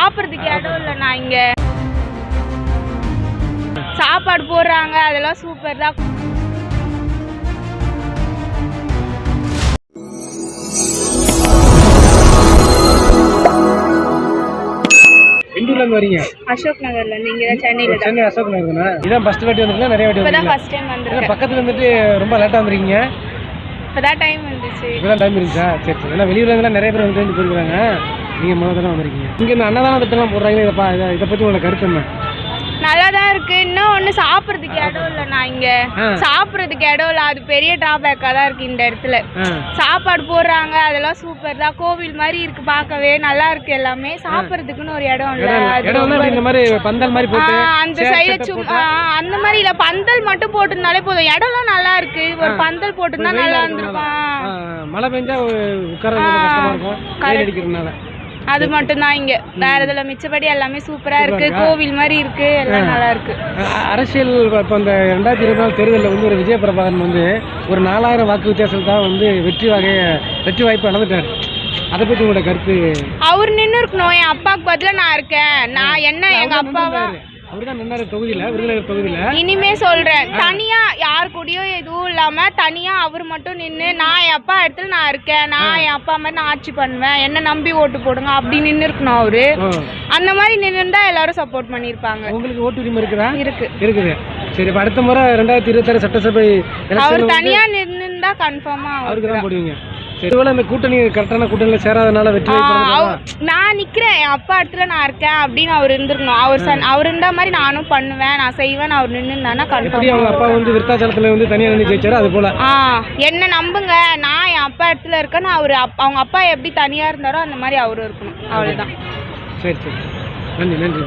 சாப்பிட்றதுக்கு இடம் இல்லைண்ணா. இங்கே சாப்பாடு போடுறாங்க, அதெல்லாம் சூப்பர் தான். வரீங்க அசோக் நகர்ல இருந்து. இங்க சென்னையில தான். சென்னை அசோக் நகர் தானே? இதான் ஃபர்ஸ்ட் வாட்டி வந்திருக்கீங்களா? நிறைய வாட்டி இப்பதான் ஃபர்ஸ்ட் டைம் வந்திருக்கேன். பக்கத்துல வந்துட்டு ரொம்ப லேட்டா வந்திருக்கீங்க. இப்பதான் டைம் வந்துச்சு. இப்பதான் டைம் இருந்துச்சா? சரி சரி. ஏன்னா வெளியூர்ல நிறைய பேர் வந்து போயிருக்காங்க. நீங்க முதல்ல தான் வந்திருக்கீங்க. இங்க இந்த அன்னதான திட்டம் போடுறாங்களே, இதை பத்தி உங்களோட கருத்து என்ன? நல்லா தான் இருக்கு. இன்னும் ஒன்று சாப்பிட்றதுக்கு இடம் இல்லைண்ணா. இங்கே சாப்பிட்றதுக்கு இடம் இல்லை, அது பெரிய டிராபேக்காக தான் இருக்கு. இந்த இடத்துல சாப்பாடு போடுறாங்க, அதெல்லாம் சூப்பர் தான். கோவில் மாதிரி இருக்கு, பார்க்கவே நல்லா இருக்கு. எல்லாமே சாப்பிட்றதுக்குன்னு ஒரு இடம் இல்லை. அந்த சைடு சும்மா அந்த மாதிரி இல்லை, பந்தல் மட்டும் போட்டிருந்தாலே போதும். இடம்லாம் நல்லா இருக்கு. ஒரு பந்தல் போட்டிருந்தா நல்லா இருந்திருக்கும். மழை பெஞ்சா உட்கார அது மட்டும்தான் இங்க. வேற இதுல மிச்சபடி எல்லாமே சூப்பரா இருக்கு. கோவில் மாதிரி இருக்கு, எல்லாம் நல்லா இருக்கு. அரசியல் இப்போ இந்த 2024 தேர்தலில் வந்து ஒரு விஜய பிரபாகரன் வந்து ஒரு 4000 வாக்கு வித்தியாசம் தான் வந்து வெற்றி வாய்ப்பு இழந்துட்டாரு. அதை பத்தி உங்களோட கருத்து? அவர் நின்று இருக்கணும். என் அப்பாவுக்கு பதிலாக நான் இருக்கேன். நான் என்ன எங்க அப்பாவா இனிமே சொல்றேன். தனியா யாரு கூடயும் எதுவும் இல்லாம தனியா அவர் மட்டும் நின்று நான் என் அப்பா இடத்துல நான் இருக்கேன், நான் என் அப்பா மாதிரி நான் ஆட்சி பண்ணுவேன், என்ன நம்பி ஓட்டு போடுங்க அப்படி நின்று இருக்கணும் அவரு. அந்த மாதிரி நின்றுதான் எல்லாரும் சப்போர்ட் பண்ணிருப்பாங்க. உங்களுக்கு ஓட்டு உரிமை இருக்குதா? இருக்குது. சரி, இப்ப அடுத்த முறை 2026 சட்டசபை அவர் தனியா நின்றுந்தா கன்ஃபார்மா அவருக்கு தான் போடுவீங்க. இந்த கூட்டணி கரெக்டான கூட்டணியில சேராதனால வெற்றி நான் நிக்கிறேன், என் அப்பா இடத்துல நான் இருக்கேன் அப்படின்னு அவர் இருந்திருக்கணும். அவர் இருந்த மாதிரி நானும் பண்ணுவேன், நான் செய்வேன். அவர் நின்றுந்தானா கன்ஃபார்ம். அவங்க அப்பா வந்து விருத்தாச்சலத்துல வந்து தனியா நின்று ஜெயிச்சாரு, அது போல என்ன நம்புங்க. நான் என் அப்பா இடத்துல இருக்கேன்னு அவங்க அப்பா எப்படி தனியா இருந்தாரோ அந்த மாதிரி அவரும் இருக்கணும். அவ்வளவுதான். சரி சரி. நன்றி.